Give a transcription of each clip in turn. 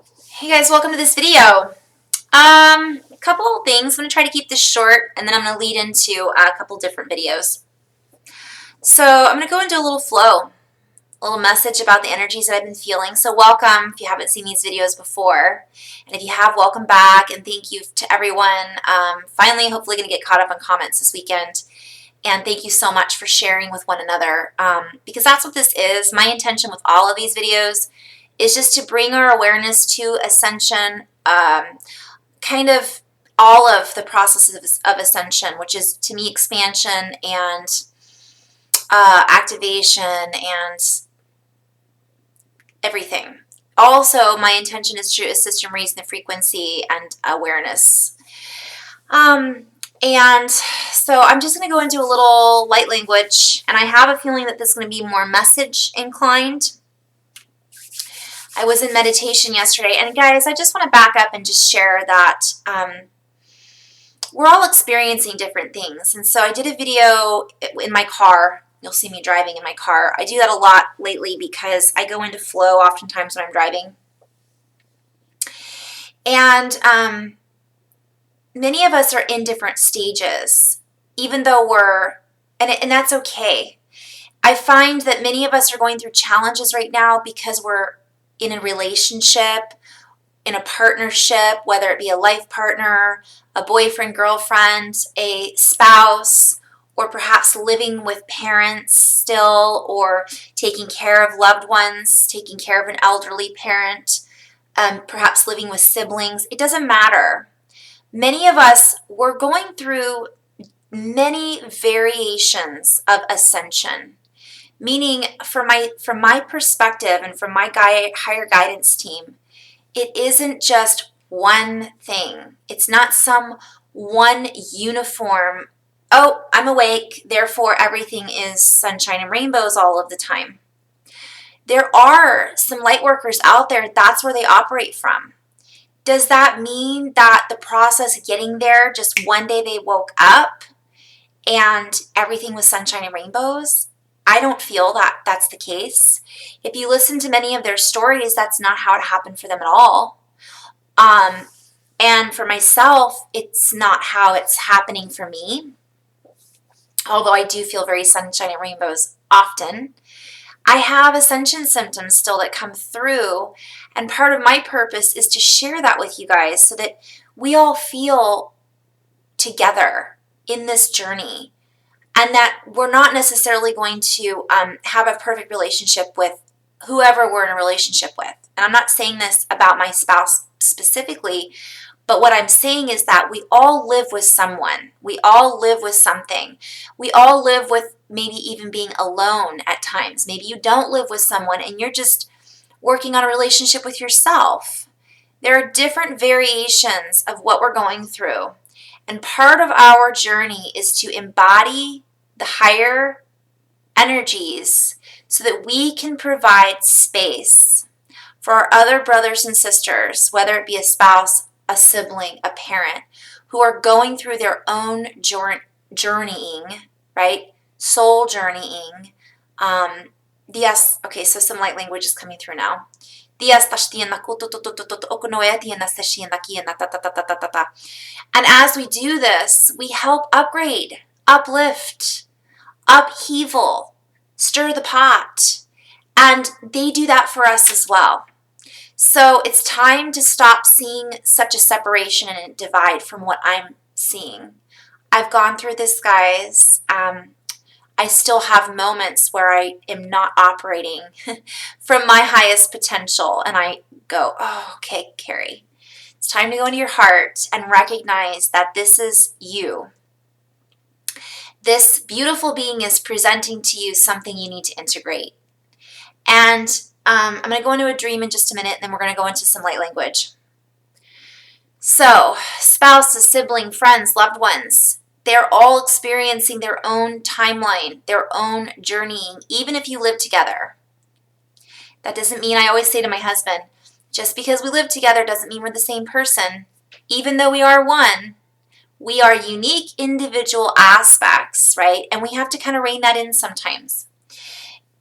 Hey guys, welcome to this video. A couple of things. I'm going to try to keep this short and then I'm going to lead into a couple different videos. So I'm going to go into a little flow, a little message about the energies that I've been feeling. So welcome if you haven't seen these videos before. And if you have, welcome back, and thank you to everyone. Finally, hopefully going to get caught up on comments this weekend. And thank you so much for sharing with one another, because that's what this is. My intention with all of these videos is just to bring our awareness to Ascension, kind of all of the processes of Ascension, which is, to me, expansion and activation and everything. Also, my intention is to assist in raising the frequency and awareness. And so I'm just going to go into a little light language, and I have a feeling that this is going to be more message inclined. I was in meditation yesterday, and guys, I just want to back up and just share that we're all experiencing different things. And so I did a video in my car. You'll see me driving in my car. I do that a lot lately because I go into flow oftentimes when I'm driving. And many of us are in different stages, even though and that's okay. I find that many of us are going through challenges right now because we're in a relationship, in a partnership, whether it be a life partner, a boyfriend, girlfriend, a spouse, or perhaps living with parents still, or taking care of loved ones, taking care of an elderly parent, perhaps living with siblings. It doesn't matter. Many of us, we're going through many variations of ascension. Meaning, from my perspective and from my higher guidance team, it isn't just one thing. It's not some one uniform, oh, I'm awake, therefore everything is sunshine and rainbows all of the time. There are some light workers out there, that's where they operate from. Does that mean that the process of getting there, just one day they woke up and everything was sunshine and rainbows? I don't feel that that's the case. If you listen to many of their stories, that's not how it happened for them at all. And for myself, it's not how it's happening for me. Although I do feel very sunshine and rainbows often. I have ascension symptoms still that come through, and part of my purpose is to share that with you guys so that we all feel together in this journey. And that we're not necessarily going to have a perfect relationship with whoever we're in a relationship with. And I'm not saying this about my spouse specifically, but what I'm saying is that we all live with someone. We all live with something. We all live with maybe even being alone at times. Maybe you don't live with someone and you're just working on a relationship with yourself. There are different variations of what we're going through. And part of our journey is to embody the higher energies so that we can provide space for our other brothers and sisters, whether it be a spouse, a sibling, a parent, who are going through their own journeying, right? Soul journeying. Okay, so some light language is coming through now. And as we do this, we help upgrade, uplift, upheaval, stir the pot. And they do that for us as well. So it's time to stop seeing such a separation and a divide from what I'm seeing. I've gone through this, guys. I still have moments where I am not operating from my highest potential, and I go, oh, okay, Carrie, it's time to go into your heart and recognize that this is you. This beautiful being is presenting to you something you need to integrate. And I'm going to go into a dream in just a minute, and then we're going to go into some light language. So, spouses, siblings, friends, loved ones, they're all experiencing their own timeline, their own journeying, even if you live together. That doesn't mean, I always say to my husband, just because we live together doesn't mean we're the same person. Even though we are one, we are unique individual aspects, right? And we have to kind of rein that in sometimes.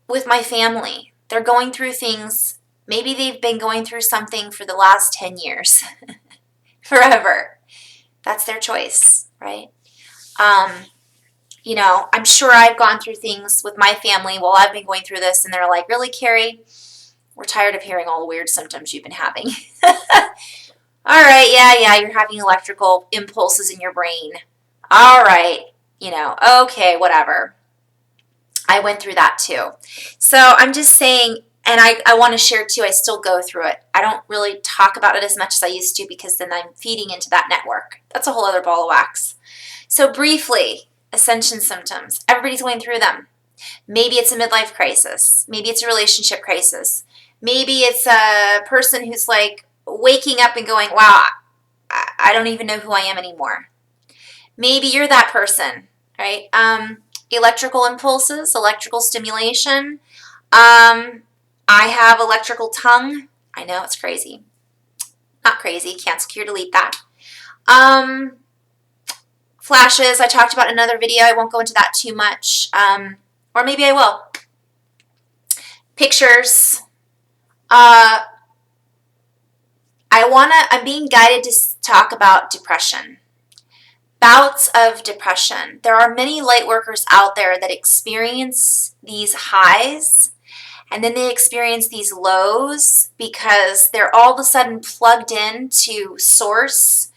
With my family, they're going through things Maybe they've been going through something for the last 10 years, forever. That's their choice, right? You know, I'm sure I've gone through things with my family while I've been going through this, and they're like, really, Carrie? We're tired of hearing all the weird symptoms you've been having. All right, yeah, you're having electrical impulses in your brain. All right, you know, okay, whatever. I went through that too. So I'm just saying, and I want to share too, I still go through it. I don't really talk about it as much as I used to because then I'm feeding into that network. That's a whole other ball of wax. So briefly, Ascension symptoms. Everybody's going through them. Maybe it's a midlife crisis. Maybe it's a relationship crisis. Maybe it's a person who's like waking up and going, wow, I don't even know who I am anymore. Maybe you're that person, right? Electrical impulses, electrical stimulation. I have electrical tongue. I know, it's crazy. Not crazy. Cancel, cure, delete that. Flashes, I talked about in another video. I won't go into that too much. Or maybe I will. Pictures. I'm being guided to talk about depression. Bouts of depression. There are many light workers out there that experience these highs and then they experience these lows because they're all of a sudden plugged in to source,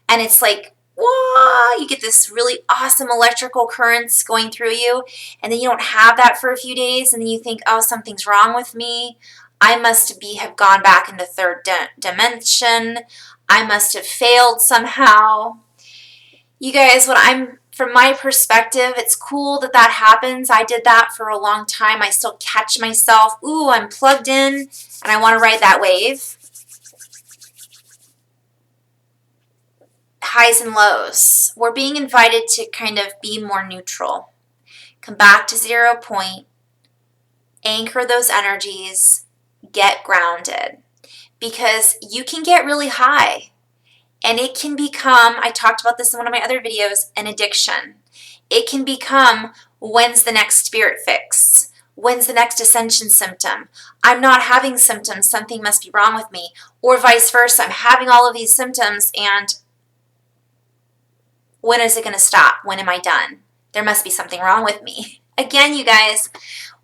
and it's like, whoa, you get this really awesome electrical currents going through you, and then you don't have that for a few days, and then you think, oh, something's wrong with me. I must have gone back into third dimension. I must have failed somehow. You guys, from my perspective, it's cool that that happens. I did that for a long time. I still catch myself, ooh, I'm plugged in, and I want to ride that wave. Highs and lows. We're being invited to kind of be more neutral. Come back to 0 point. Anchor those energies. Get grounded. Because you can get really high. And it can become, I talked about this in one of my other videos, an addiction. It can become, when's the next spirit fix? When's the next ascension symptom? I'm not having symptoms, something must be wrong with me. Or vice versa, I'm having all of these symptoms and when is it going to stop? When am I done? There must be something wrong with me. Again, you guys,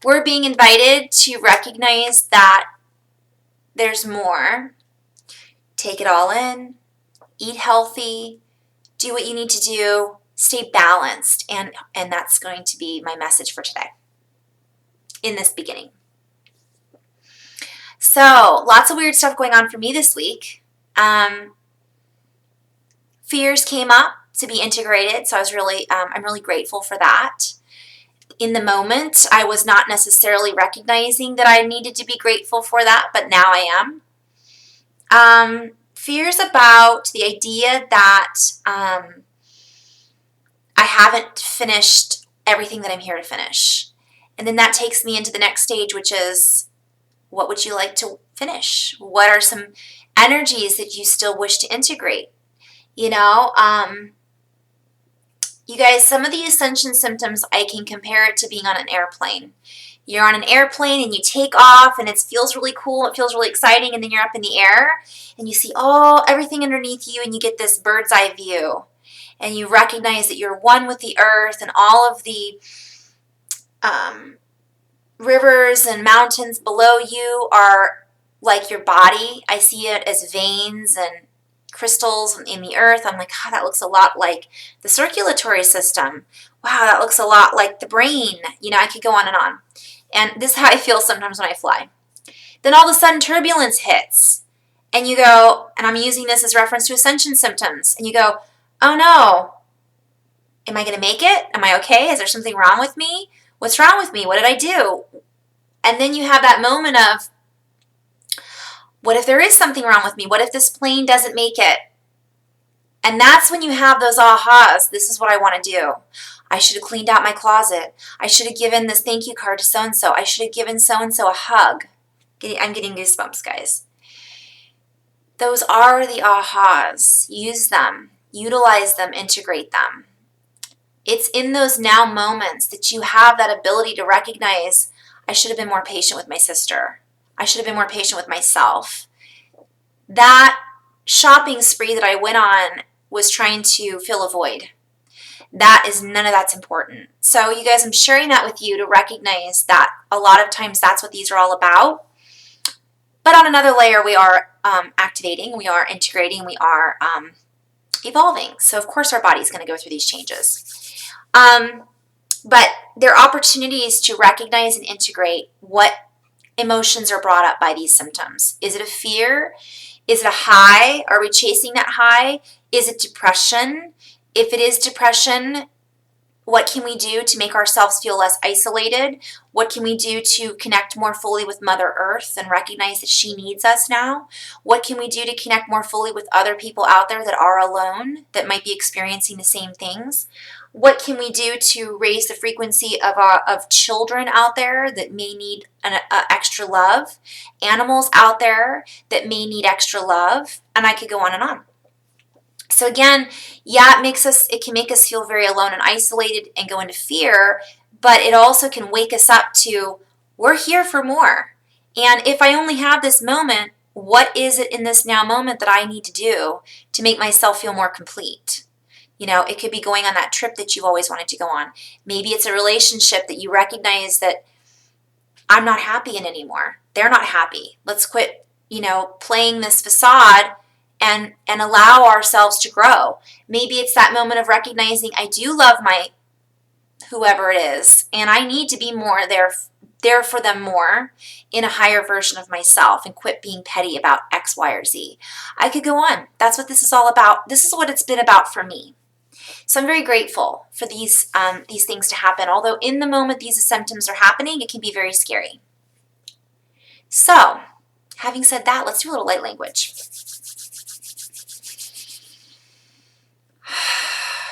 we're being invited to recognize that there's more. Take it all in. Eat healthy, do what you need to do, stay balanced, and that's going to be my message for today in this beginning. So, lots of weird stuff going on for me this week. Fears came up to be integrated, so I'm really grateful for that. In the moment, I was not necessarily recognizing that I needed to be grateful for that, but now I am. Fears about the idea that I haven't finished everything that I'm here to finish. And then that takes me into the next stage, which is, what would you like to finish? What are some energies that you still wish to integrate? You know, you guys, some of the ascension symptoms, I can compare it to being on an airplane. You're on an airplane and you take off and it feels really cool, it feels really exciting, and then you're up in the air and you see everything underneath you and you get this bird's eye view. And you recognize that you're one with the earth and all of the rivers and mountains below you are like your body. I see it as veins and crystals in the earth. I'm like, that looks a lot like the circulatory system. Wow, that looks a lot like the brain. You know, I could go on and on. And this is how I feel sometimes when I fly. Then all of a sudden turbulence hits. And you go, and I'm using this as reference to ascension symptoms. And you go, oh no, am I going to make it? Am I okay? Is there something wrong with me? What's wrong with me? What did I do? And then you have that moment of, what if there is something wrong with me? What if this plane doesn't make it? And that's when you have those ahas. This is what I want to do. I should have cleaned out my closet. I should have given this thank you card to so-and-so. I should have given so-and-so a hug. I'm getting goosebumps, guys. Those are the ahas. Use them. Utilize them. Integrate them. It's in those now moments that you have that ability to recognize, I should have been more patient with my sister. I should have been more patient with myself. That shopping spree that I went on was trying to fill a void. None of that's important. So you guys, I'm sharing that with you to recognize that a lot of times that's what these are all about. But on another layer, we are activating, we are integrating, we are evolving. So of course our body's going to go through these changes. But there are opportunities to recognize and integrate what emotions are brought up by these symptoms. Is it a fear? Is it a high? Are we chasing that high? Is it depression? If it is depression, what can we do to make ourselves feel less isolated? What can we do to connect more fully with Mother Earth and recognize that she needs us now? What can we do to connect more fully with other people out there that are alone, that might be experiencing the same things? What can we do to raise the frequency of children out there that may need extra love? Animals out there that may need extra love? And I could go on and on. So again, yeah, it can make us feel very alone and isolated and go into fear, but it also can wake us up to, we're here for more. And if I only have this moment, what is it in this now moment that I need to do to make myself feel more complete? You know, it could be going on that trip that you've always wanted to go on. Maybe it's a relationship that you recognize that I'm not happy in anymore. They're not happy. Let's quit, playing this facade and allow ourselves to grow. Maybe it's that moment of recognizing I do love my whoever it is, and I need to be more there for them more in a higher version of myself and quit being petty about X, Y, or Z. I could go on. That's what this is all about. This is what it's been about for me. So I'm very grateful for these things to happen. Although in the moment these symptoms are happening, it can be very scary. So, having said that, let's do a little light language.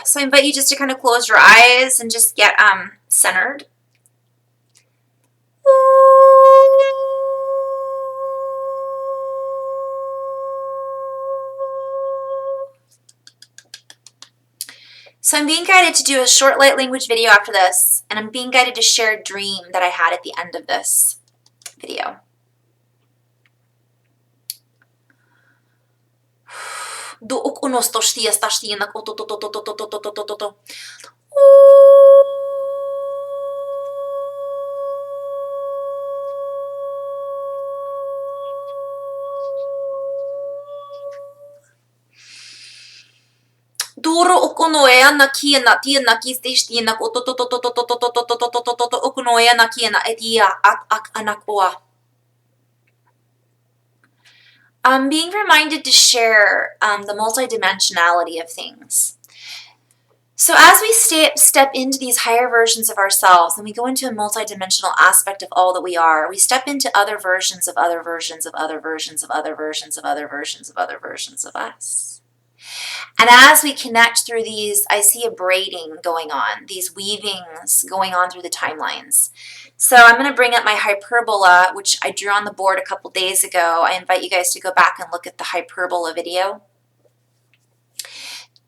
So I invite you just to kind of close your eyes and just get centered. So I'm being guided to do a short light language video after this, and I'm being guided to share a dream that I had at the end of this video. Duro okonoe na kiena tiena kistina okonoe na kiena etia ak anakoa. I'm being reminded to share the multidimensionality of things. So as we step into these higher versions of ourselves and we go into a multidimensional aspect of all that we are, we step into other versions of other versions of other versions of other versions of other versions of other versions of us. And as we connect through these, I see a braiding going on, these weavings going on through the timelines. So I'm going to bring up my hyperbola, which I drew on the board a couple days ago. I invite you guys to go back and look at the hyperbola video.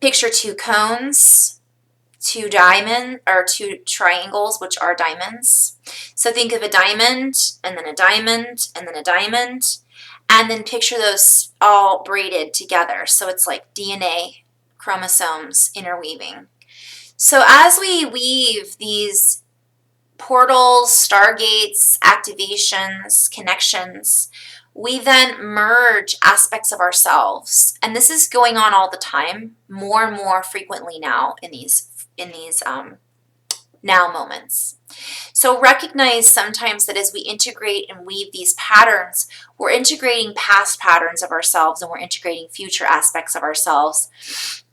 Picture two cones, two triangles, which are diamonds. So think of a diamond, and then a diamond, and then a diamond. And then picture those all braided together. So it's like DNA, chromosomes interweaving. So as we weave these portals, stargates, activations, connections, we then merge aspects of ourselves. And this is going on all the time, more and more frequently now in these now moments. So recognize sometimes that as we integrate and weave these patterns, we're integrating past patterns of ourselves and we're integrating future aspects of ourselves,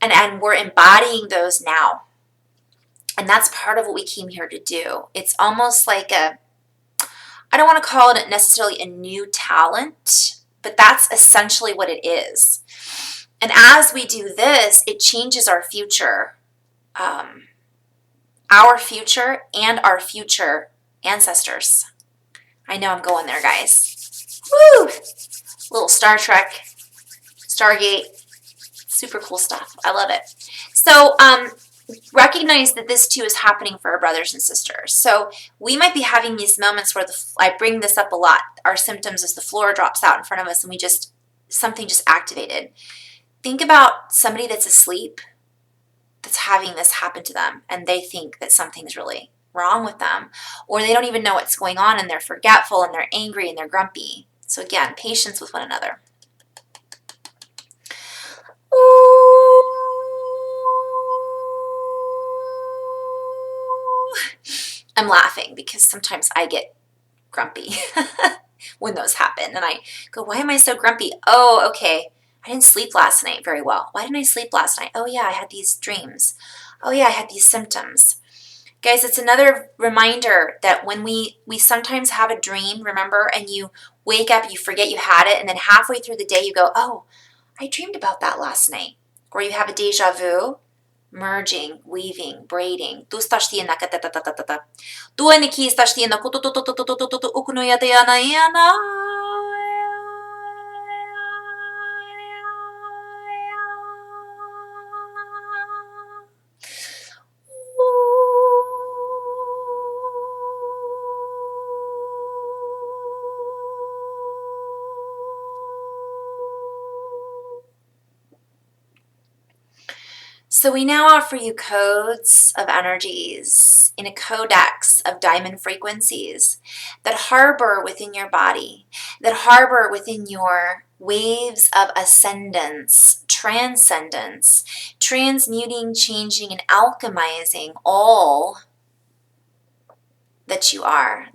and we're embodying those now. And that's part of what we came here to do. It's almost like I don't want to call it necessarily a new talent, but that's essentially what it is. And as we do this, it changes our future and our future ancestors. I know I'm going there, guys. Woo! Little Star Trek, Stargate, super cool stuff. I love it. So recognize that this too is happening for our brothers and sisters. So we might be having these moments where I bring this up a lot. Our symptoms is the floor drops out in front of us and we just, something just activated. Think about somebody that's asleep that's having this happen to them and they think that something's really wrong with them, or they don't even know what's going on and they're forgetful and they're angry and they're grumpy. So again, patience with one another. I'm laughing because sometimes I get grumpy when those happen. And I go, why am I so grumpy? Oh, okay. I didn't sleep last night very well. Why didn't I sleep last night? Oh, yeah, I had these dreams. Oh, yeah, I had these symptoms. Guys, it's another reminder that when we sometimes have a dream, remember, and you wake up, you forget you had it, and then halfway through the day you go, oh, I dreamed about that last night. Or you have a deja vu. Merging, weaving, braiding. Tu estás tiendo a ta. Tu aqui estás tiendo ukuno yata yana yana. So we now offer you codes of energies in a codex of diamond frequencies that harbor within your body, that harbor within your waves of ascendance, transcendence, transmuting, changing, and alchemizing all that you are.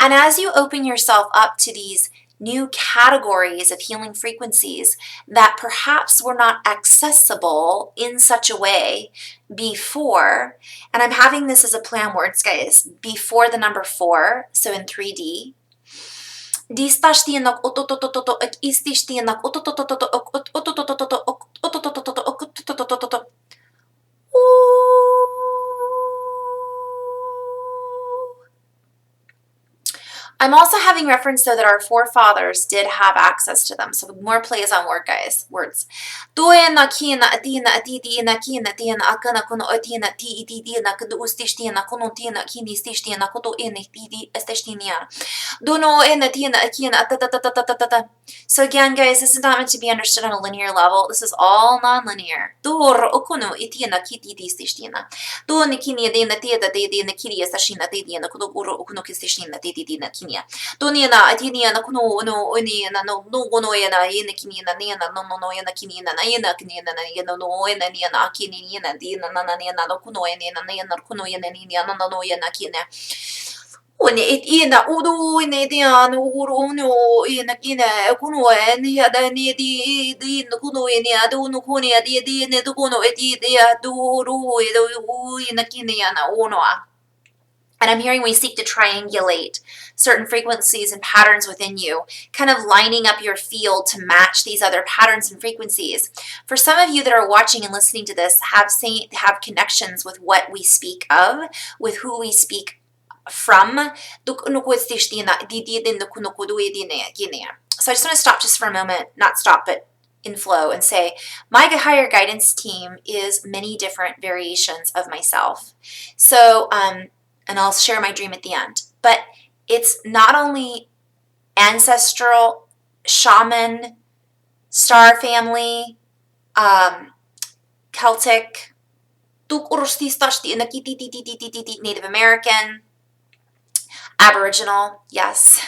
And as you open yourself up to these new categories of healing frequencies that perhaps were not accessible in such a way before, and I'm having this as a play on words, guys, before the number 4, so in 3D. I'm also having reference, though, that our forefathers did have access to them. So more plays on word, guys. Words. So again, guys, this is not meant to be understood on a linear level. This is all non-linear. Donia na atinia na kuno no oni na no gono na ina kini na no na kini na ina kini na no ina ni na kini na di na no kuno na na kuno ni no na kini when it ina udu ina dia no uru no ina kina kuno ni ada ni di no kuno ni adu no kuni di ne do kuno di dia du ru ina kini na ono. And I'm hearing we seek to triangulate certain frequencies and patterns within you, kind of lining up your field to match these other patterns and frequencies. For some of you that are watching and listening to this, have connections with what we speak of, with who we speak from. So I just want to stop just for a moment, not stop, but in flow, and say, my higher guidance team is many different variations of myself. So, and I'll share my dream at the end. But it's not only ancestral, shaman, star family, Celtic, Native American, Aboriginal, yes.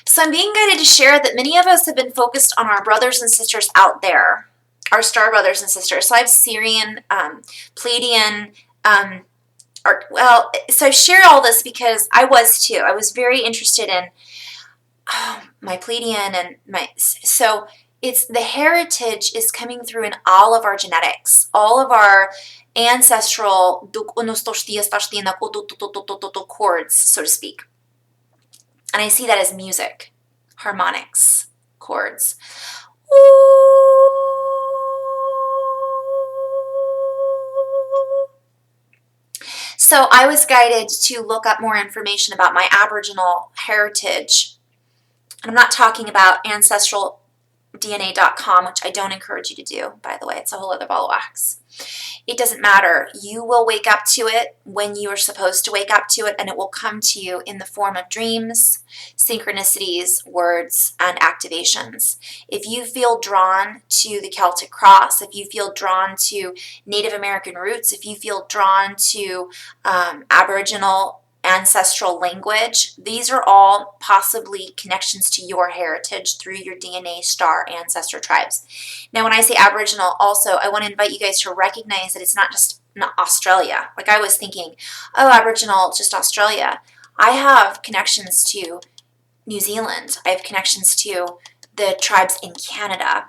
So I'm being guided to share that many of us have been focused on our brothers and sisters out there, our star brothers and sisters. So I have Syrian, Pleiadian, so I share all this because I was too. I was very interested in my Pleiadian and so it's the heritage is coming through in all of our genetics, all of our ancestral chords, so to speak. And I see that as music, harmonics, chords. So I was guided to look up more information about my Aboriginal heritage. And I'm not talking about ancestraldna.com, which I don't encourage you to do, by the way. It's a whole other ball of wax. It doesn't matter. You will wake up to it when you are supposed to wake up to it, and it will come to you in the form of dreams, synchronicities, words, and activations. If you feel drawn to the Celtic cross, if you feel drawn to Native American roots, if you feel drawn to Aboriginal ancestral language, these are all possibly connections to your heritage through your DNA star ancestor tribes. Now, when I say Aboriginal, also, I want to invite you guys to recognize that it's not just Australia. Like I was thinking, oh, Aboriginal, just Australia. I have connections to New Zealand. I have connections to the tribes in Canada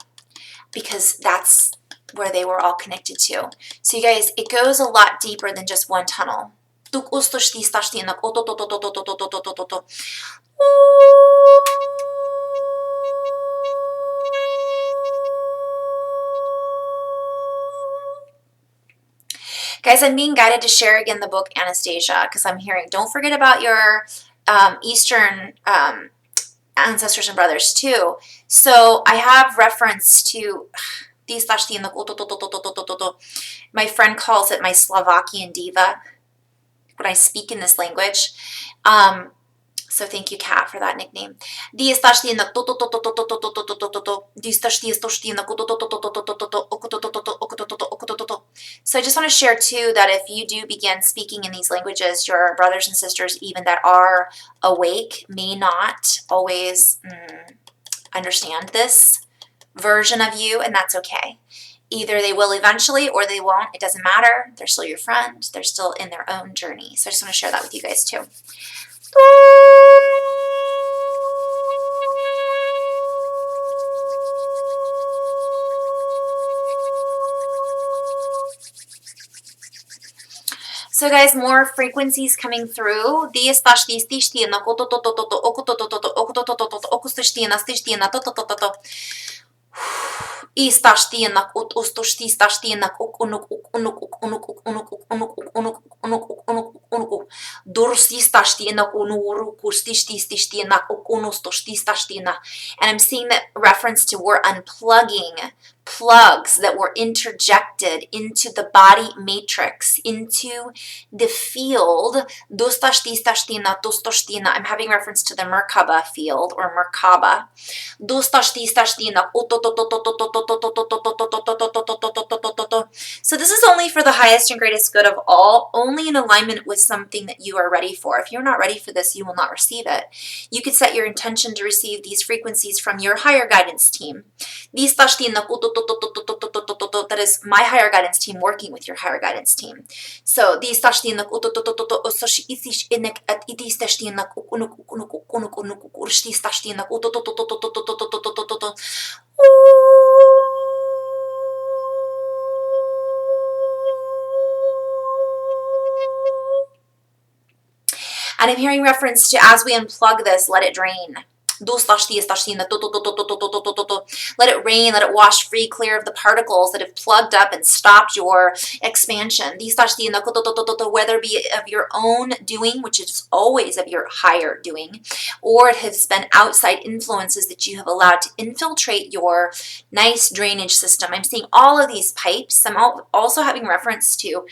because that's where they were all connected to. So you guys, it goes a lot deeper than just one tunnel. Guys, I'm being guided to share again the book Anastasia because I'm hearing, don't forget about your Eastern ancestors and brothers too. So I have reference to my friend calls it my Slovakian diva when I speak in this language. So thank you, Kat, for that nickname. So I just want to share too that if you do begin speaking in these languages, your brothers and sisters, even that are awake, may not always understand this version of you, and that's okay. Either they will eventually or they won't. It doesn't matter. They're still your friend. They're still in their own journey. So I just want to share that with you guys too. So guys, more frequencies coming through. And I'm seeing that reference to we're unplugging plugs that were interjected into the body matrix, into the field. I'm having reference to the Merkaba field or Merkaba. So this is only for the highest and greatest good of all, only in alignment with something that you are ready for. If you're not ready for this, you will not receive it. You could set your intention to receive these frequencies from your higher guidance team. That is my higher guidance team working with your higher guidance team. So these and I'm hearing reference to as we unplug this, let it drain. Let it rain, let it wash free, clear of the particles that have plugged up and stopped your expansion. Whether it be of your own doing, which is always of your higher doing, or it has been outside influences that you have allowed to infiltrate your nice drainage system. I'm seeing all of these pipes. I'm also having reference to,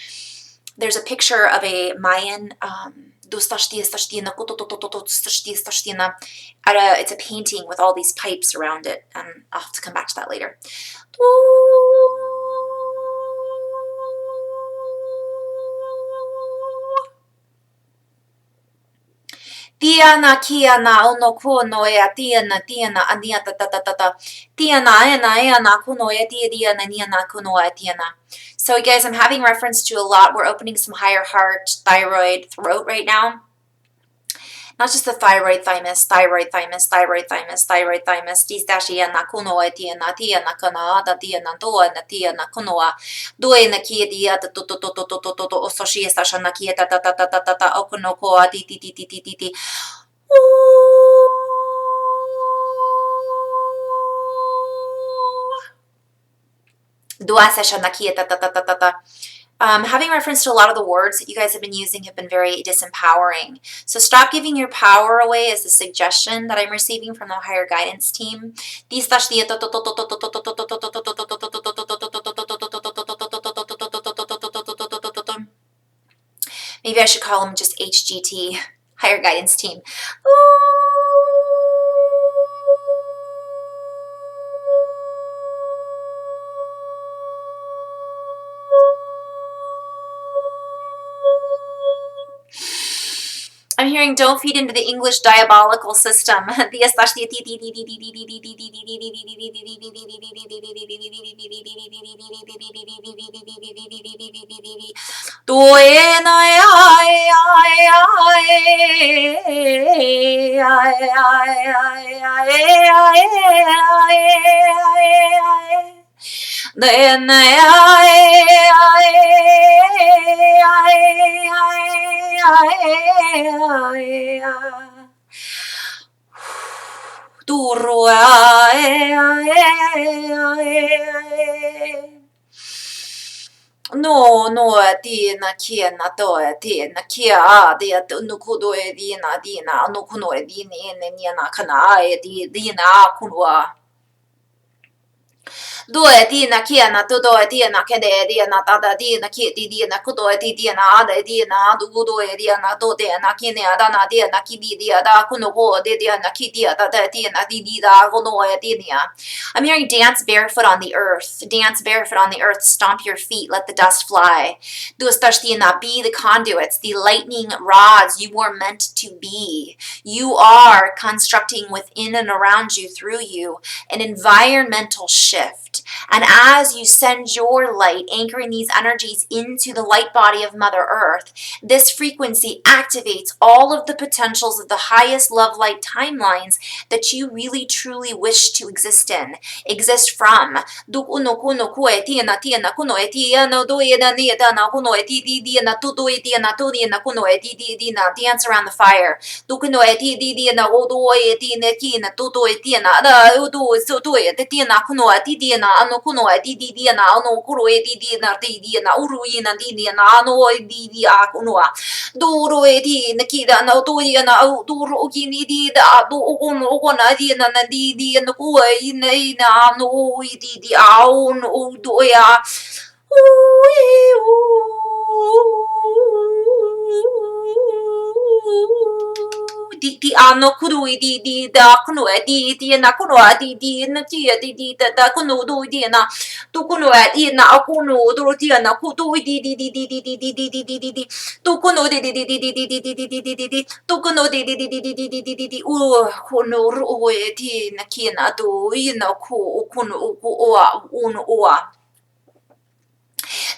there's a picture of a Mayan it's a painting with all these pipes around it, and I'll have to come back to that later. Tiana kiana ono kunoya tiana ania ta tiana ena kunoya tiana niana kunoya tiana. So guys, I'm having reference to a lot. We're opening some higher heart, thyroid, throat right now. Not just the thyroid, thymus, thyroid, thymus, thyroid, thymus, thyroid, thymus. Tiana kunoya tiana kana da tiana doa na tiana kunoa. Doe na kia dia ta ososhi estasha na kia ta okonokoa ti. Dua sesha na kia ta. Having reference to a lot of the words that you guys have been using have been very disempowering. So stop giving your power away is the suggestion that I'm receiving from the higher guidance team. Maybe I should call them just HGT, higher guidance team. I'm hearing don't feed into the English diabolical system. No, di na kia na do di na kia di no kudo di na no kuno di ni na kana di na kunwa. Due di na kia na to do di na ke di na ta da di na ki di na kudo di na da di na du kudo di na do di na ki ne da na di na ki di da kuno go di na ki di da di na di da kuno di na. I'm hearing dance barefoot on the earth. Dance barefoot on the earth. Stomp your feet. Let the dust fly. Du stars di na be the conduits, the lightning rods you were meant to be. You are constructing within and around you, through you, an environmental shift. And as you send your light, anchoring these energies into the light body of Mother Earth, this frequency activates all of the potentials of the highest love light timelines that you really truly wish to exist in, exist from. Dance around the fire. Ano kuno di na ano kuro di na uru na ano di akuno duro na kida na to na duro di da do uno na di na ku na ano di aun o do ya di ano kuru di da kuno di na kuno di na di da kuno do di na tu kuno di na kuno do di na ku do di tu kuno di tu kuno di kuno ru di na kina do na ku kuno o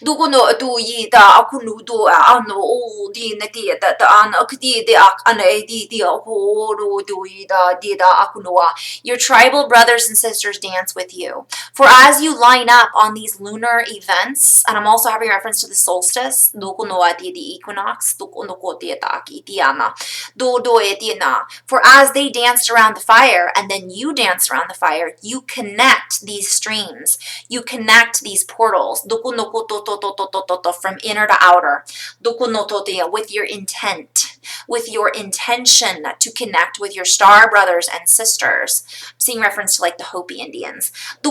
Dukuno du yi da akunu du ano o di na di da an akdi di an di ho ru du yi da di da akunua. Your tribal brothers and sisters dance with you. For as you line up on these lunar events, and I'm also having reference to the solstice, dukuno di equinox, dukuno ko di da ki di ana, do di na. For as they danced around the fire, and then you dance around the fire, you connect these streams, you connect these portals. Dukuno ko from inner to outer, with your intent, with your intention to connect with your star brothers and sisters. I'm seeing reference to like the Hopi Indians. The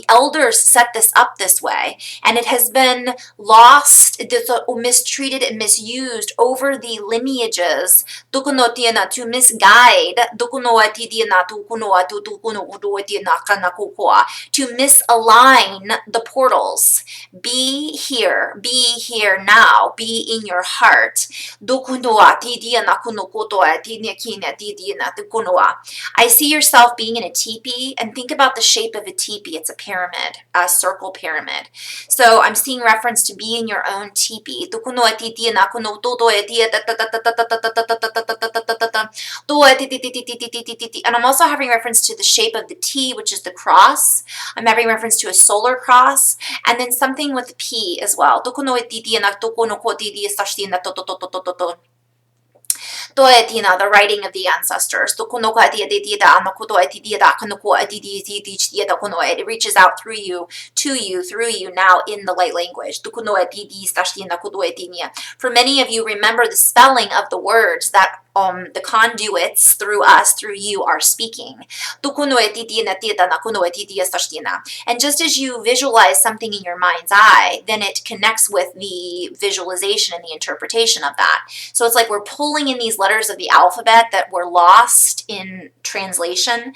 elders set this up this way, and it has been lost, mistreated, and misused over the lineages to misguide, to misalign the portals. Be here now, be in your heart. I see yourself being in a teepee, and think about the shape of a teepee. It's a pyramid, a circle pyramid. So I'm seeing reference to be in your own teepee. And I'm also having reference to the shape of the T, which is the cross. I'm having reference to a solar cross, and then something with P as well. The writing of the ancestors. It reaches out through you, to you, through you now in the light language. For many of you, remember the spelling of the words that the conduits through us, through you, are speaking. And just as you visualize something in your mind's eye, then it connects with the visualization and the interpretation of that. So it's like we're pulling in these letters of the alphabet that were lost in translation,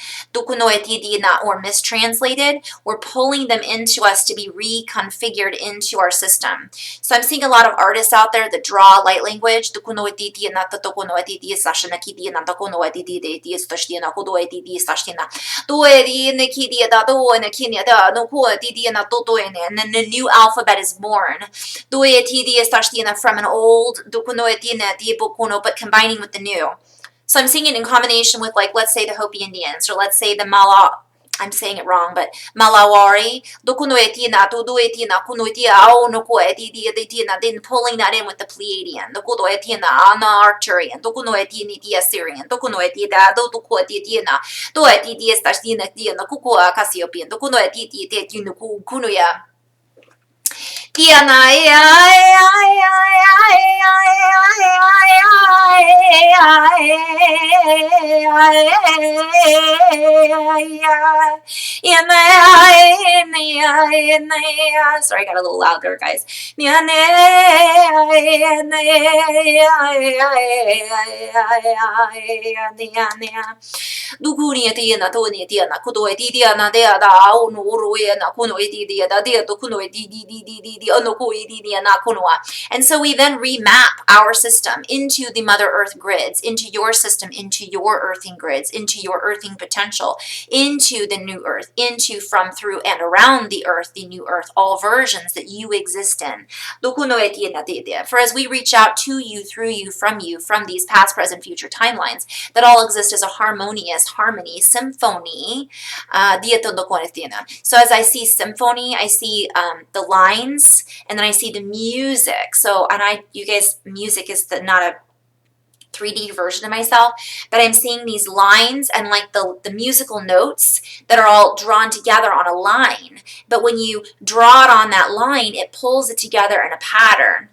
or mistranslated. We're pulling them into us to be reconfigured into our system. So I'm seeing a lot of artists out there that draw light language. And then the new alphabet is born from an old, but combining with the new. So I'm seeing it in combination with, like, let's say the Hopi Indians, or let's say the I'm saying it wrong, but Malawari, then pulling that in with the Pleiadian, the arcturian, Cassiopean, sorry, I got a little louder, guys. And so we then remap our system into the Mother Earth grids, into your system, into your earthing grids, into your earthing potential, into the new earth, into, from, through, and around the earth, the new earth, all versions that you exist in. For as we reach out to you, through you, from these past, present, future timelines, that all exist as a harmonious harmony, symphony. So as I see symphony, I see the lines, and then I see the music. So, you guys, music is not a 3D version of myself, but I'm seeing these lines and like the musical notes that are all drawn together on a line. But when you draw it on that line, it pulls it together in a pattern.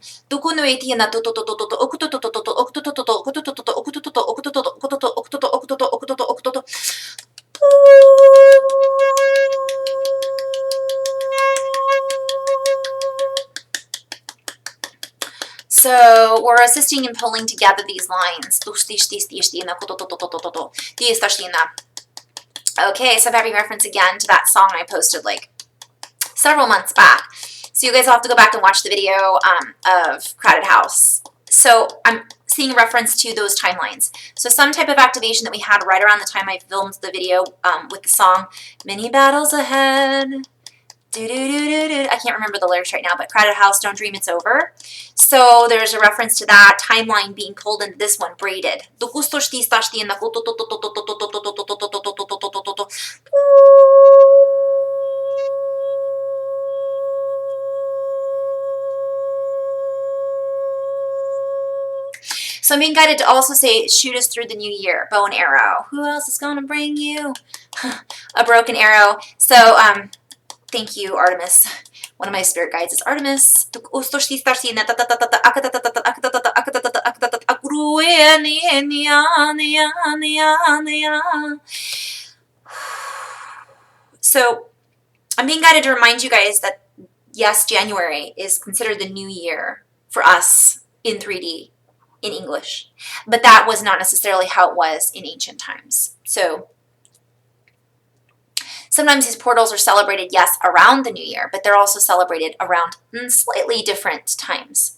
So we're assisting in pulling together these lines. Okay, so I'm having reference again to that song I posted like several months back. So you guys will have to go back and watch the video of Crowded House. So I'm seeing a reference to those timelines. So some type of activation that we had right around the time I filmed the video with the song Many Battles Ahead. I can't remember the lyrics right now, but Crowded House, Don't Dream It's Over. So there's a reference to that timeline being pulled into this one, braided. So I'm being guided to also say, shoot us through the new year, bow and arrow. Who else is going to bring you a broken arrow? So, thank you, Artemis. One of my spirit guides is Artemis. So I'm being guided to remind you guys that, yes, January is considered the new year for us in 3D, in English. But that was not necessarily how it was in ancient times. So sometimes these portals are celebrated, yes, around the new year, but they're also celebrated around slightly different times.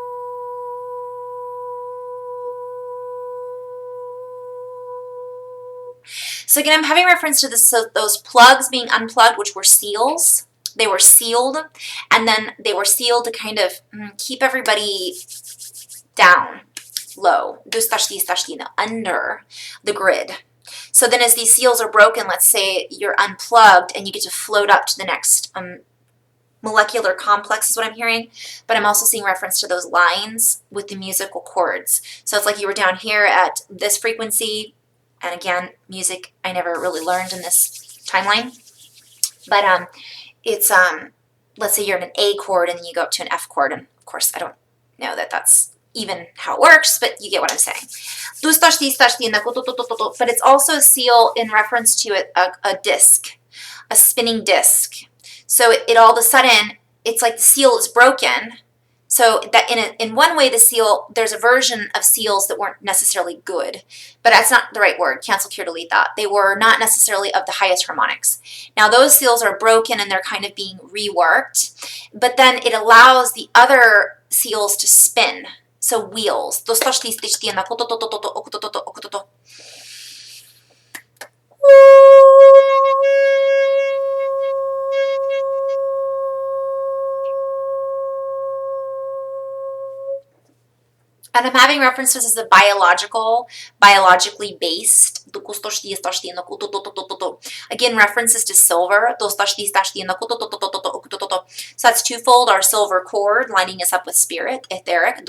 So again, I'm having reference to this, so those plugs being unplugged, which were seals. They were sealed, and then they were sealed to kind of keep everybody down, low, under the grid. So then as these seals are broken, let's say you're unplugged and you get to float up to the next molecular complex is what I'm hearing, but I'm also seeing reference to those lines with the musical chords. So it's like you were down here at this frequency, and again, music I never really learned in this timeline, but it's, let's say you're in an A chord and then you go up to an F chord, and of course I don't know that that's even how it works, but you get what I'm saying. But it's also a seal in reference to a disc, a spinning disc. So it all of a sudden, it's like the seal is broken. So that in one way, the seal, there's a version of seals that weren't necessarily good, but that's not the right word. Cancel, cure, delete that. They were not necessarily of the highest harmonics. Now those seals are broken and they're kind of being reworked, but then it allows the other seals to spin. So wheels. And I'm having references as a biologically based. Again, references to silver. So that's twofold, our silver cord lining us up with spirit, etheric.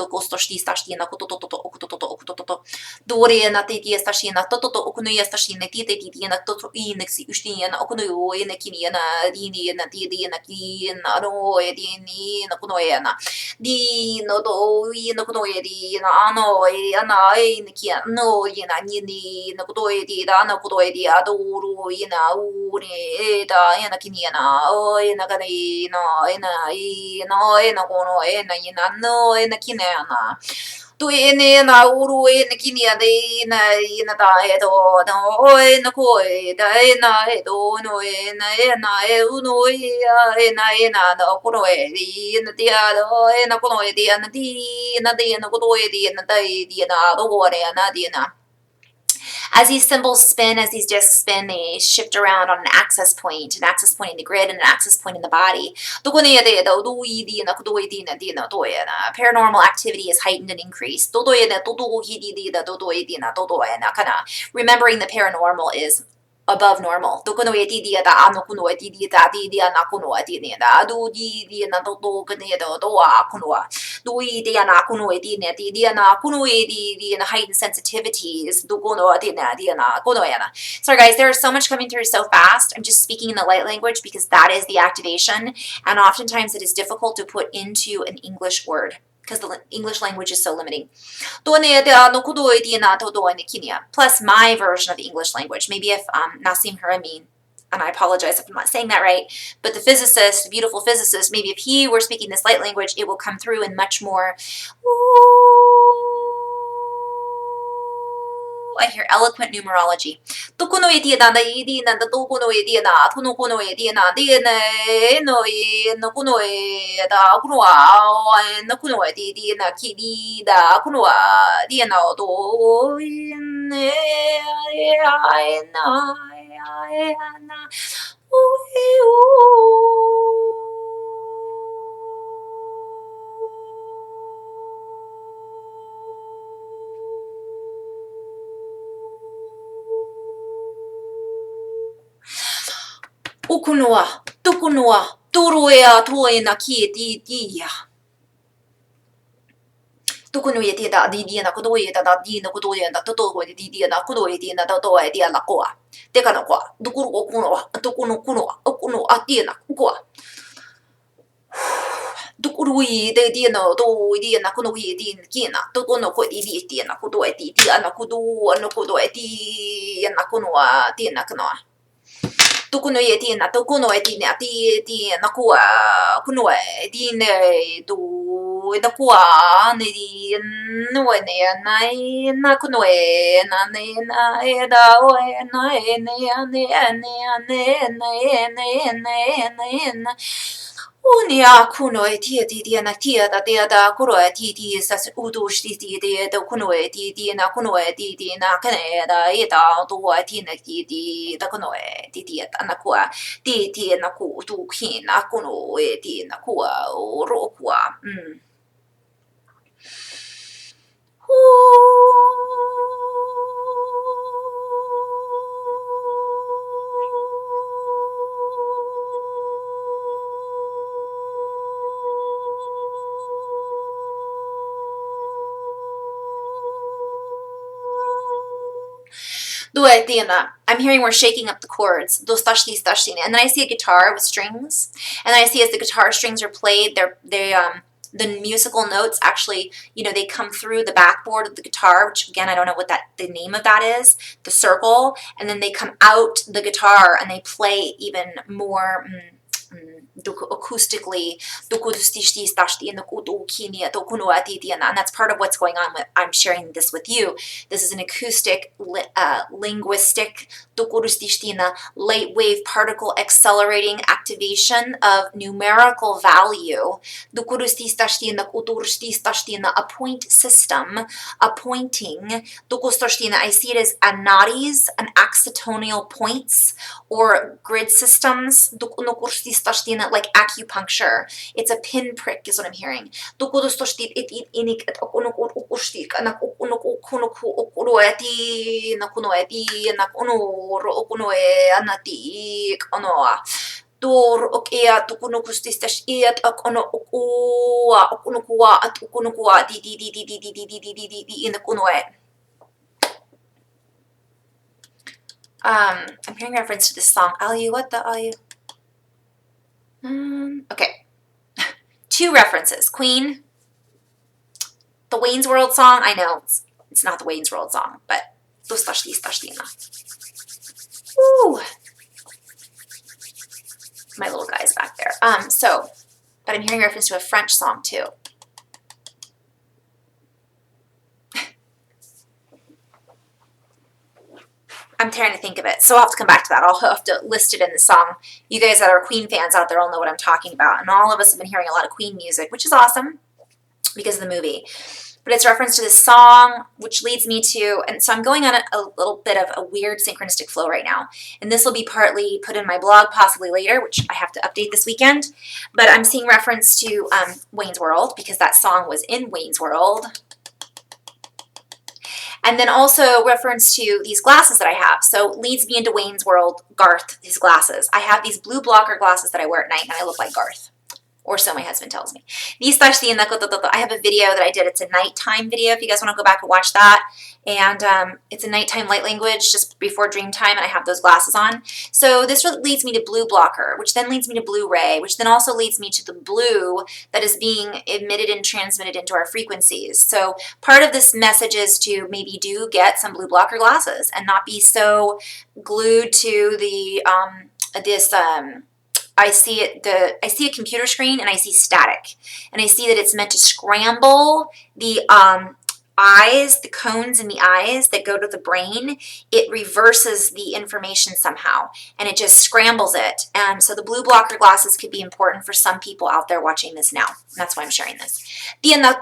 As these symbols spin, as these discs spin, they shift around on an axis point in the grid and an axis point in the body. Paranormal activity is heightened and increased. Remembering the paranormal is above normal. Heightened sensitivities. Sorry guys, there is so much coming through so fast. I'm just speaking in the light language because that is the activation, and oftentimes it is difficult to put into an English word because the English language is so limiting. Plus my version of the English language. Maybe if Nassim Haramein, and I apologize if I'm not saying that right, but the physicist, beautiful physicist, maybe if he were speaking this light language, it will come through in much more, I hear eloquent numerology. Okunua, Turuea, Toina, Kia, Dia. Tukunuye tina di di na kudoye da di na kudoye da toto di di na kudoye di na toto di na koa. Deka na koa. Dukuru kuno tukunu kuno okuno atina koa. Dukuru de di na do di na kuno di kina. Tukuno ko di na kudoye di na kudo no kudoye di na kuno di na kuno. Tukuno di na tukuno di na koa kuno di ne do da qua ne di no ne na kuno na ne na da o na ne unia kuno di na tia da kuro di sa udu sti di da kuno di na kuno di na kane da ida do di na di da kuno di na kwa di na ku du kin na kuno di na kwa ro kwa I'm hearing we're shaking up the chords. And then I see a guitar with strings, and then I see as the guitar strings are played, the musical notes actually, they come through the backboard of the guitar, which again, I don't know what the name of that is, the circle, and then they come out the guitar and they play even more acoustically, and that's part of what's going on with I'm sharing this with you. This is an acoustic, linguistic, light wave particle accelerating activation of numerical value, a point system, a pointing. I see it as anadis, an accitonal points, or grid systems, like acupuncture. It's a pinprick is what I'm hearing. I'm hearing reference to this song. Okay. Two references. Queen, the Wayne's World song. I know it's not the Wayne's World song, but Woo. My little guy's back there. But I'm hearing reference to a French song too. I'm trying to think of it, so I'll have to come back to that. I'll have to list it in the song. You guys that are Queen fans out there all know what I'm talking about, and all of us have been hearing a lot of Queen music, which is awesome because of the movie. But it's reference to this song, which leads me to, and so I'm going on a little bit of a weird synchronistic flow right now, and this will be partly put in my blog possibly later, which I have to update this weekend, but I'm seeing reference to Wayne's World because that song was in Wayne's World. And then also reference to these glasses that I have. So leads me into Wayne's World, Garth, his glasses. I have these blue blocker glasses that I wear at night, and I look like Garth. Or so my husband tells me. I have a video that I did. It's a nighttime video if you guys want to go back and watch that. And it's a nighttime light language just before dream time, and I have those glasses on. So this leads me to blue blocker, which then leads me to blue ray, which then also leads me to the blue that is being emitted and transmitted into our frequencies. So part of this message is to maybe do get some blue blocker glasses and not be so glued to the I see a computer screen and I see static, and I see that it's meant to scramble the eyes, the cones in the eyes that go to the brain. It reverses the information somehow, and it just scrambles it. So the blue blocker glasses could be important for some people out there watching this now. And that's why I'm sharing this. And I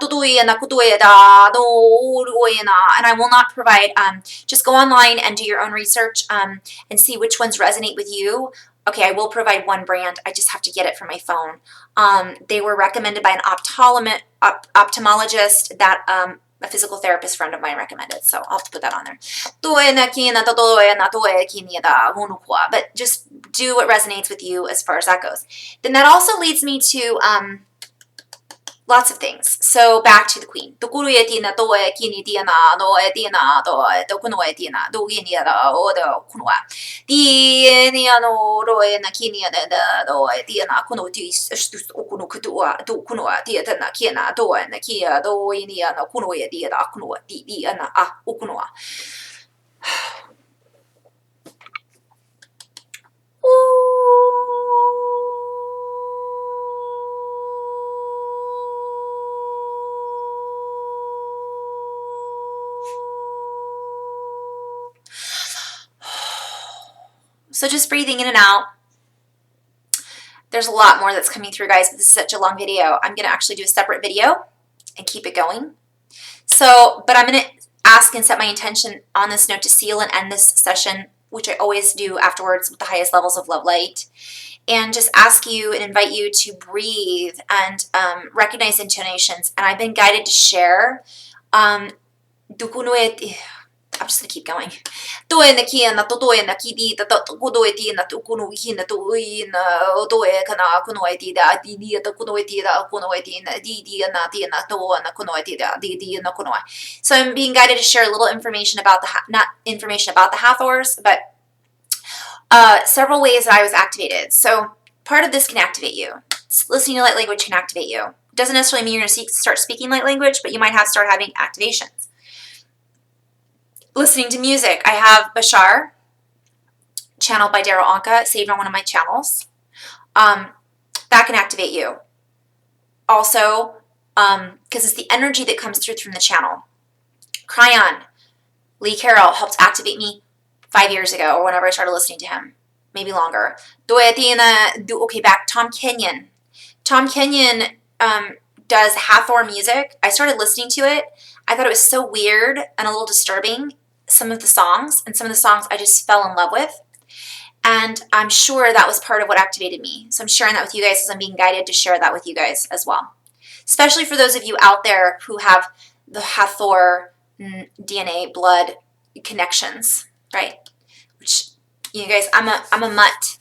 will not provide, just go online and do your own research and see which ones resonate with you. Okay, I will provide one brand. I just have to get it from my phone. They were recommended by an ophthalmologist that a physical therapist friend of mine recommended. So I'll have to put that on there. But just do what resonates with you as far as that goes. Then that also leads me to lots of things. So back to the queen. So just breathing in and out. There's a lot more that's coming through, guys, but this is such a long video. I'm going to actually do a separate video and keep it going. So, but I'm going to ask and set my intention on this note to seal and end this session, which I always do afterwards with the highest levels of love light, and just ask you and invite you to breathe and recognize intonations. And I've been guided to share. I'm just going to keep going. So I'm being guided to share a little information about not information about the Hathors, but several ways that I was activated. So part of this can activate you. Listening to light language can activate you. It doesn't necessarily mean you're going to start speaking light language, but you might start having activations. Listening to music. I have Bashar, channeled by Daryl Anka, saved on one of my channels. That can activate you. Also, because it's the energy that comes through from the channel. Cranial, Lee Carroll helped activate me 5 years ago, or whenever I started listening to him, maybe longer. Okay, back. Tom Kenyon. Tom Kenyon does Hathor music. I started listening to it. I thought it was so weird and a little disturbing, some of the songs, and some of the songs I just fell in love with. And I'm sure that was part of what activated me. So I'm sharing that with you guys as I'm being guided to share that with you guys as well. Especially for those of you out there who have the Hathor DNA blood connections, right? Which, you guys, I'm a mutt.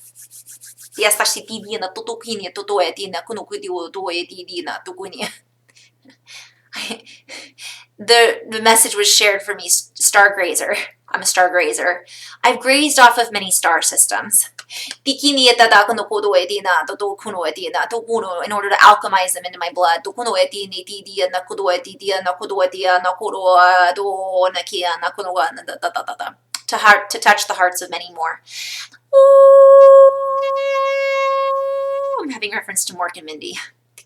The message was shared for me, stargazer. I'm a stargazer. I've grazed off of many star systems in order to alchemize them into my blood. To touch the hearts of many more. I'm having reference to Mork and Mindy.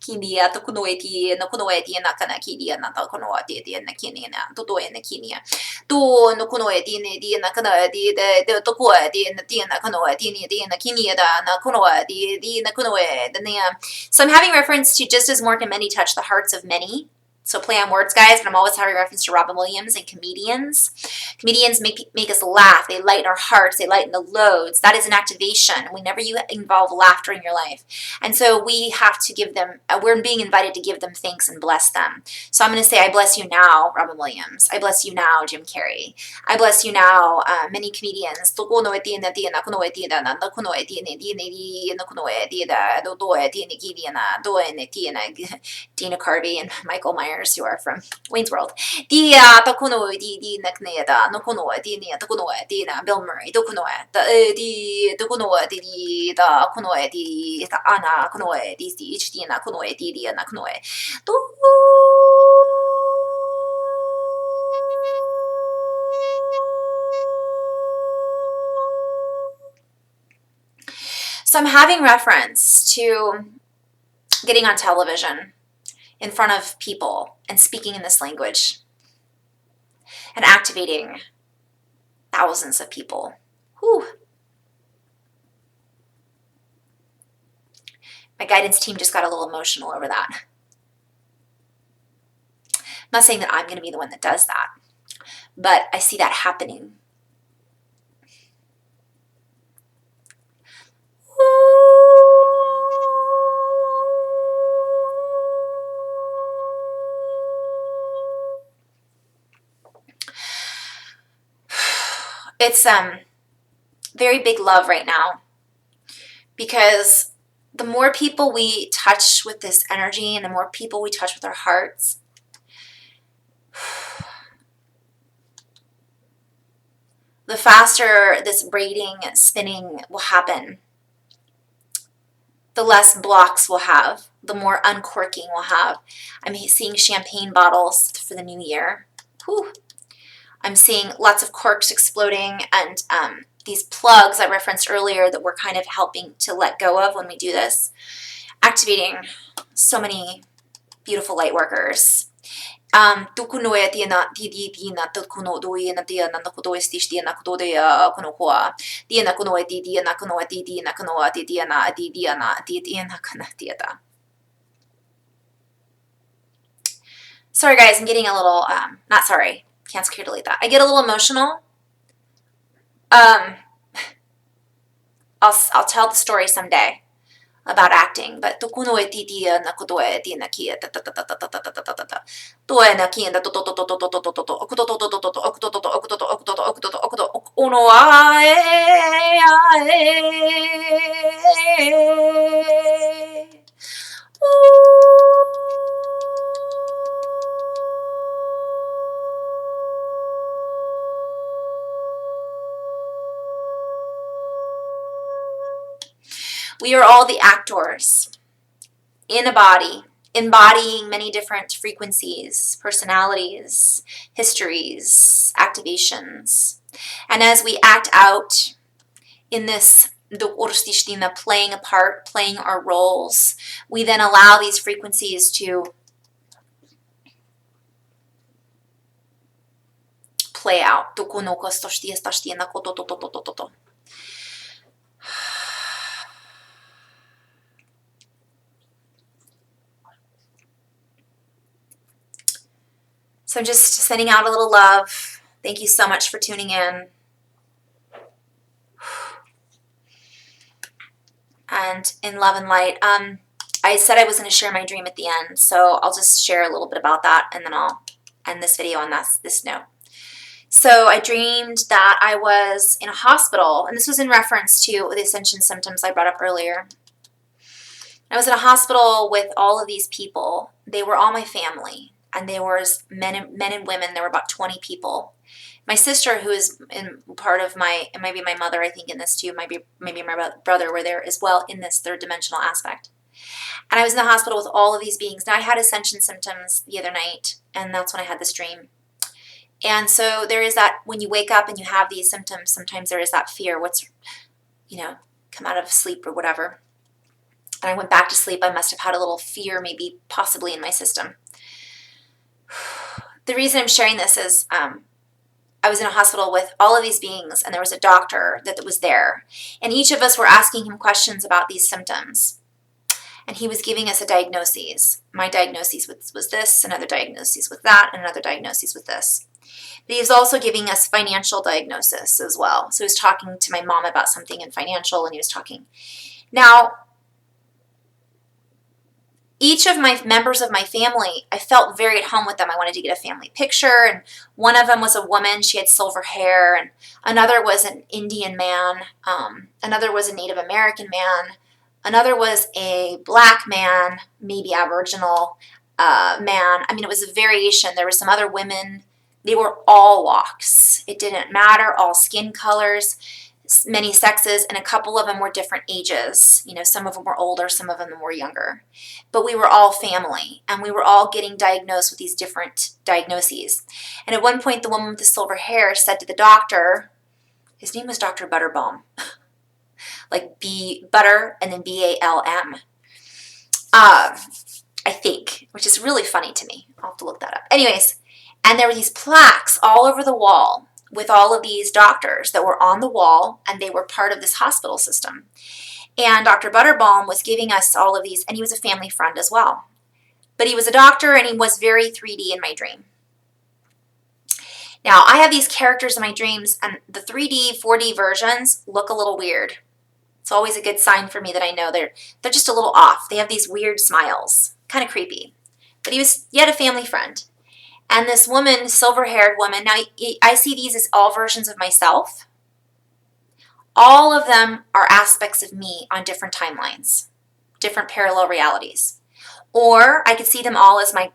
So I'm having reference to just as Mork and Mindy touch the hearts of many. So play on words, guys, but I'm always having reference to Robin Williams and comedians. Comedians make us laugh. They lighten our hearts. They lighten the loads. That is an activation whenever you involve laughter in your life. And so we have to give them, we're being invited to give them thanks and bless them. So I'm going to say, I bless you now, Robin Williams. I bless you now, Jim Carrey. I bless you now, many comedians. Dina Carvey and Michael Myers, who are from Wayne's World. Bill Murray. So I'm having reference to getting on television in front of people and speaking in this language and activating thousands of people. Whew. My guidance team just got a little emotional over that. I'm not saying that I'm going to be the one that does that, but I see that happening. It's very big love right now because the more people we touch with this energy and the more people we touch with our hearts, the faster this braiding, spinning will happen. The less blocks we'll have, the more uncorking we'll have. I'm seeing champagne bottles for the new year. Whew. I'm seeing lots of corks exploding, and these plugs I referenced earlier that we're kind of helping to let go of when we do this, activating so many beautiful light workers. Sorry guys, I'm getting a little, not sorry, can't secure delete that. I get a little emotional. I'll tell the story someday about acting, but we are all the actors in a body, embodying many different frequencies, personalities, histories, activations. And as we act out in this playing a part, playing our roles, we then allow these frequencies to play out. So I'm just sending out a little love. Thank you so much for tuning in. And in love and light. I said I was going to share my dream at the end, so I'll just share a little bit about that, and then I'll end this video on this note. So I dreamed that I was in a hospital, and this was in reference to the Ascension symptoms I brought up earlier. I was in a hospital with all of these people. They were all my family. And there was men and women. There were about 20 people. My sister, who is in part of my, and maybe my mother, I think in this too, maybe my brother were there as well in this third dimensional aspect. And I was in the hospital with all of these beings. Now I had Ascension symptoms the other night, and that's when I had this dream. And so there is that, when you wake up and you have these symptoms, sometimes there is that fear, what's, come out of sleep or whatever. And I went back to sleep. I must have had a little fear, maybe possibly in my system. The reason I'm sharing this is I was in a hospital with all of these beings, and there was a doctor that was there. And each of us were asking him questions about these symptoms. And he was giving us a diagnosis. My diagnosis was this, another diagnosis with that, and another diagnosis with this. But he was also giving us financial diagnosis as well. So he was talking to my mom about something in financial, and he was talking. Now, each of my members of my family, I felt very at home with them. I wanted to get a family picture, and one of them was a woman. She had silver hair, and another was an Indian man. Another was a Native American man. Another was a black man, maybe Aboriginal man. I mean, it was a variation. There were some other women. They were all walks. It didn't matter, all skin colors, many sexes, and a couple of them were different ages. Some of them were older, some of them were younger. But we were all family, and we were all getting diagnosed with these different diagnoses. And at one point, the woman with the silver hair said to the doctor, his name was Dr. Butterbalm, like butter and then B-A-L-M, I think, which is really funny to me. I'll have to look that up. Anyways, and there were these plaques all over the wall with all of these doctors that were on the wall, and they were part of this hospital system. And Dr. Butterbalm was giving us all of these, and he was a family friend as well. But he was a doctor, and he was very 3D in my dream. Now, I have these characters in my dreams, and the 3D, 4D versions look a little weird. It's always a good sign for me that I know they're just a little off. They have these weird smiles, kind of creepy. But he had a family friend. And this woman, silver-haired woman, now I see these as all versions of myself. All of them are aspects of me on different timelines. different parallel realities. Or I could see them all as my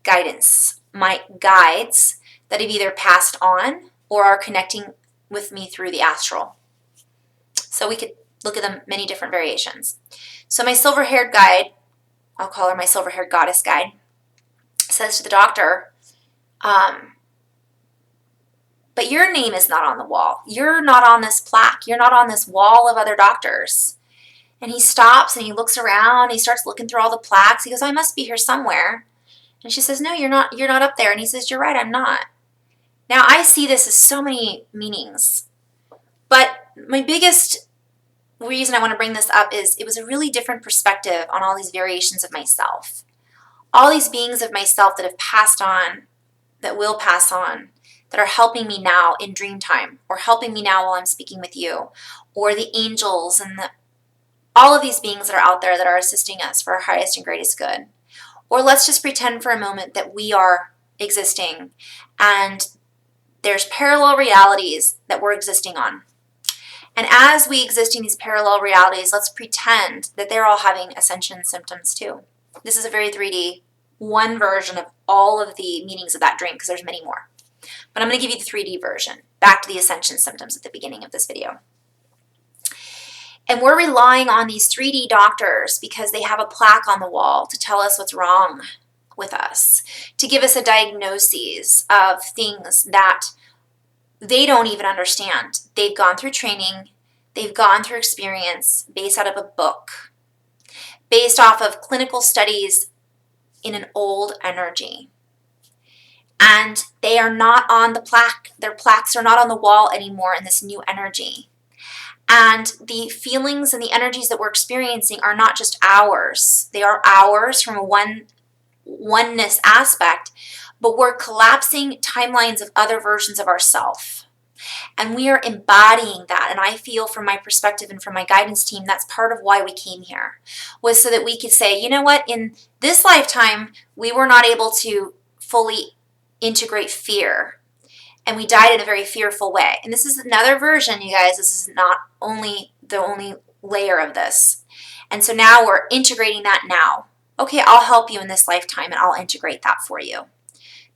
guidance, my guides that have either passed on or are connecting with me through the astral. So we could look at them many different variations. So my silver-haired guide, I'll call her my silver-haired goddess guide, says to the doctor, but your name is not on the wall. You're not on this plaque. You're not on this wall of other doctors. And he stops and he looks around. He starts looking through all the plaques. He goes, I must be here somewhere. And she says, no, you're not up there. And he says, you're right, I'm not. Now I see this as so many meanings. But my biggest reason I want to bring this up is it was a really different perspective on all these variations of myself. All these beings of myself that have passed on, that will pass on, that are helping me now in dream time, or helping me now while I'm speaking with you, or the angels and all of these beings that are out there that are assisting us for our highest and greatest good. Or let's just pretend for a moment that we are existing and there's parallel realities that we're existing on. And as we exist in these parallel realities, let's pretend that they're all having ascension symptoms too. This is a very 3D, one version of all of the meanings of that dream, because there's many more. But I'm going to give you the 3D version, back to the ascension symptoms at the beginning of this video. And we're relying on these 3D doctors because they have a plaque on the wall to tell us what's wrong with us, to give us a diagnosis of things that they don't even understand. They've gone through training, they've gone through experience based out of a book, based off of clinical studies in an old energy. And they are not on the plaque. Their plaques are not on the wall anymore in this new energy. And the feelings and the energies that we're experiencing are not just ours. They are ours from a oneness aspect, but we're collapsing timelines of other versions of ourself. And we are embodying that. And I feel from my perspective and from my guidance team, that's part of why we came here, was so that we could say, you know what, in this lifetime, we were not able to fully integrate fear. And we died in a very fearful way. And this is another version, you guys. This is not only the only layer of this. And so now we're integrating that now. Okay, I'll help you in this lifetime and I'll integrate that for you.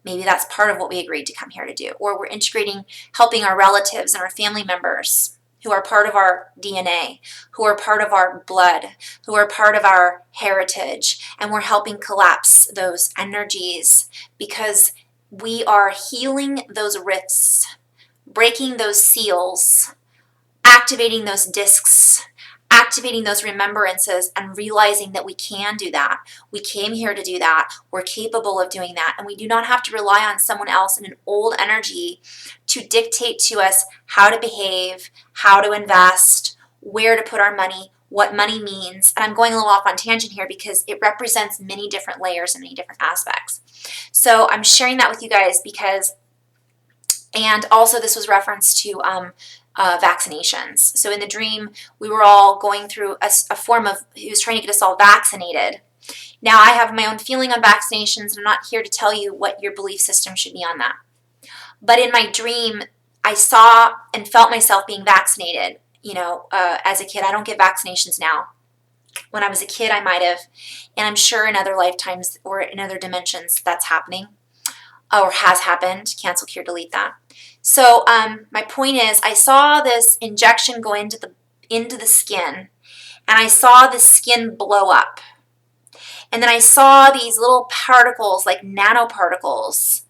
Maybe that's part of what we agreed to come here to do. Or we're integrating, helping our relatives and our family members who are part of our DNA, who are part of our blood, who are part of our heritage. And we're helping collapse those energies because we are healing those rifts, breaking those seals, activating those discs, activating those remembrances, and realizing that we can do that. We came here to do that. We're capable of doing that. And we do not have to rely on someone else in an old energy to dictate to us how to behave, how to invest, where to put our money, what money means. And I'm going a little off on tangent here because it represents many different layers and many different aspects. So I'm sharing that with you guys because, and also this was referenced to vaccinations. So in the dream, we were all going through a form of, he was trying to get us all vaccinated. Now I have my own feeling on vaccinations, and I'm not here to tell you what your belief system should be on that. But in my dream, I saw and felt myself being vaccinated, as a kid. I don't get vaccinations now. When I was a kid, I might have, and I'm sure in other lifetimes or in other dimensions that's happening or has happened. Cancel, cure, delete that. So my point is, I saw this injection go into the skin, and I saw the skin blow up. And then I saw these little particles, like nanoparticles,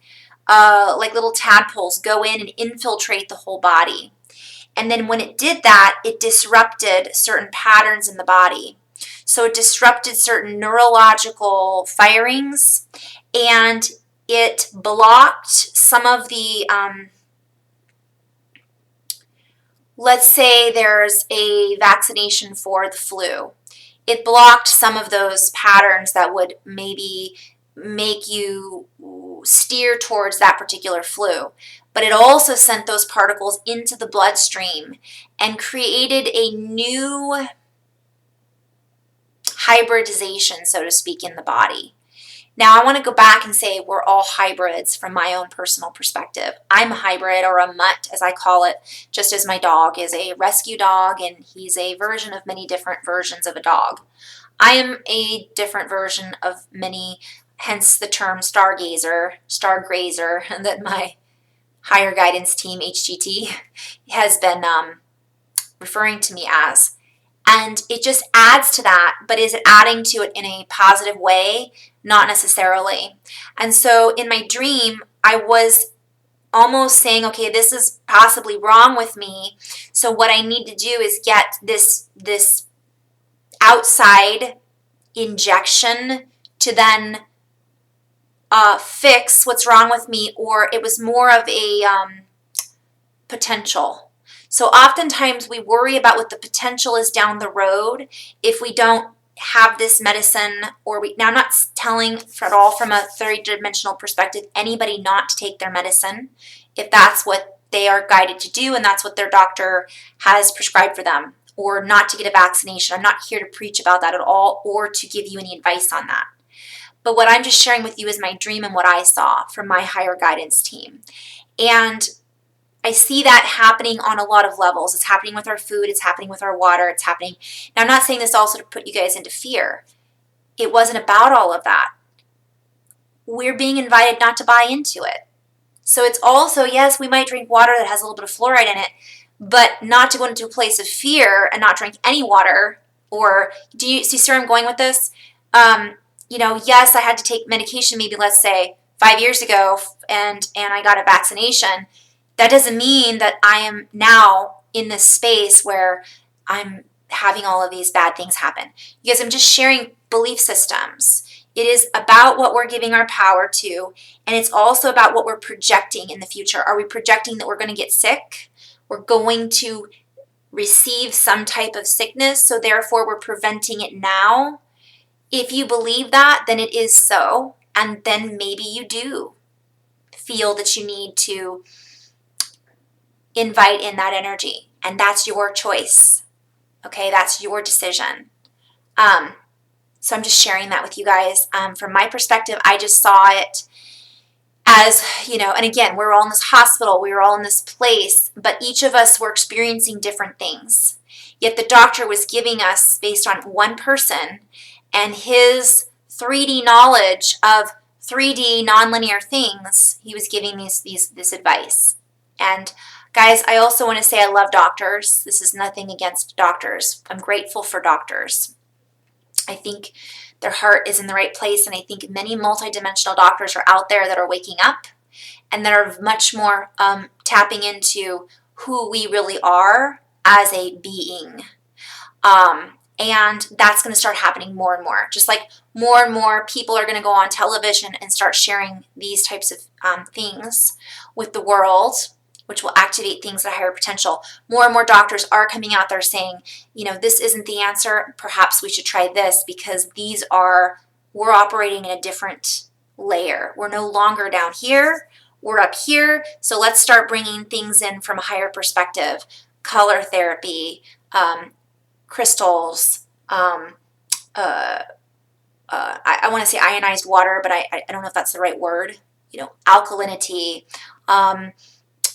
like little tadpoles, go in and infiltrate the whole body. And then when it did that, it disrupted certain patterns in the body. So it disrupted certain neurological firings, and it blocked some of the, let's say there's a vaccination for the flu. It blocked some of those patterns that would maybe make you steer towards that particular flu. But it also sent those particles into the bloodstream and created a new hybridization, so to speak, in the body. Now, I want to go back and say we're all hybrids from my own personal perspective. I'm a hybrid, or a mutt, as I call it, just as my dog is a rescue dog, and he's a version of many different versions of a dog. I am a different version of many, hence the term stargazer, stargrazer, that my higher guidance team, HGT, has been referring to me as. And it just adds to that, but is it adding to it in a positive way? Not necessarily. And so in my dream, I was almost saying, okay, this is possibly wrong with me. So what I need to do is get this outside injection to then fix what's wrong with me, or it was more of a potential. So oftentimes we worry about what the potential is down the road if we don't have this medicine, or now I'm not telling at all from a third dimensional perspective anybody not to take their medicine if that's what they are guided to do and that's what their doctor has prescribed for them, or not to get a vaccination. I'm not here to preach about that at all or to give you any advice on that. But what I'm just sharing with you is my dream and what I saw from my higher guidance team. And I see that happening on a lot of levels. It's happening with our food. It's happening with our water. It's happening. Now, I'm not saying this also to put you guys into fear. It wasn't about all of that. We're being invited not to buy into it. So it's also, yes, we might drink water that has a little bit of fluoride in it, but not to go into a place of fear and not drink any water. Or do you see where I'm going with this? Yes, I had to take medication maybe, let's say, 5 years ago, and I got a vaccination. That doesn't mean that I am now in this space where I'm having all of these bad things happen. Because I'm just sharing belief systems. It is about what we're giving our power to, and it's also about what we're projecting in the future. Are we projecting that we're going to get sick? We're going to receive some type of sickness, so therefore we're preventing it now? If you believe that, then it is so, and then maybe you do feel that you need to invite in that energy, and that's your choice. Okay, that's your decision. So I'm just sharing that with you guys. From my perspective, I just saw it as, and again, we're all in this hospital, we were all in this place, but each of us were experiencing different things. Yet the doctor was giving us, based on one person and his 3D knowledge of 3D nonlinear things, he was giving this advice. And guys, I also want to say I love doctors. This is nothing against doctors. I'm grateful for doctors. I think their heart is in the right place, and I think many multidimensional doctors are out there that are waking up and that are much more tapping into who we really are as a being. And that's going to start happening more and more. Just like more and more people are going to go on television and start sharing these types of things with the world, which will activate things at a higher potential. More and more doctors are coming out there saying, this isn't the answer. Perhaps we should try this, because we're operating in a different layer. We're no longer down here. We're up here. So let's start bringing things in from a higher perspective. Color therapy, crystals, I want to say ionized water, but I don't know if that's the right word. Alkalinity,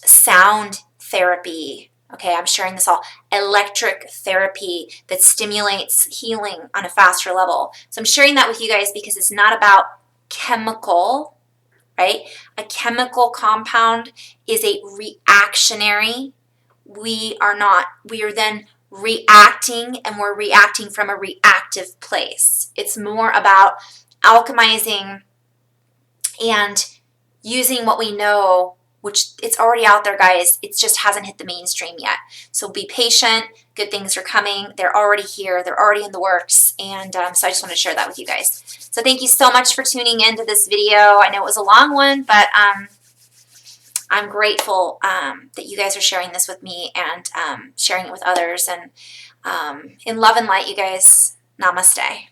sound therapy. Okay, I'm sharing this all. Electric therapy that stimulates healing on a faster level. So I'm sharing that with you guys because it's not about chemical, right? A chemical compound is a reactionary. We are then reacting, and we're reacting from a reactive place. It's more about alchemizing and using what we know, which it's already out there, guys. It just hasn't hit the mainstream yet. So be patient. Good things are coming. They're already here. They're already in the works. And so I just want to share that with you guys. So thank you so much for tuning into this video. I know it was a long one, but I'm grateful that you guys are sharing this with me and sharing it with others. And in love and light, you guys, namaste.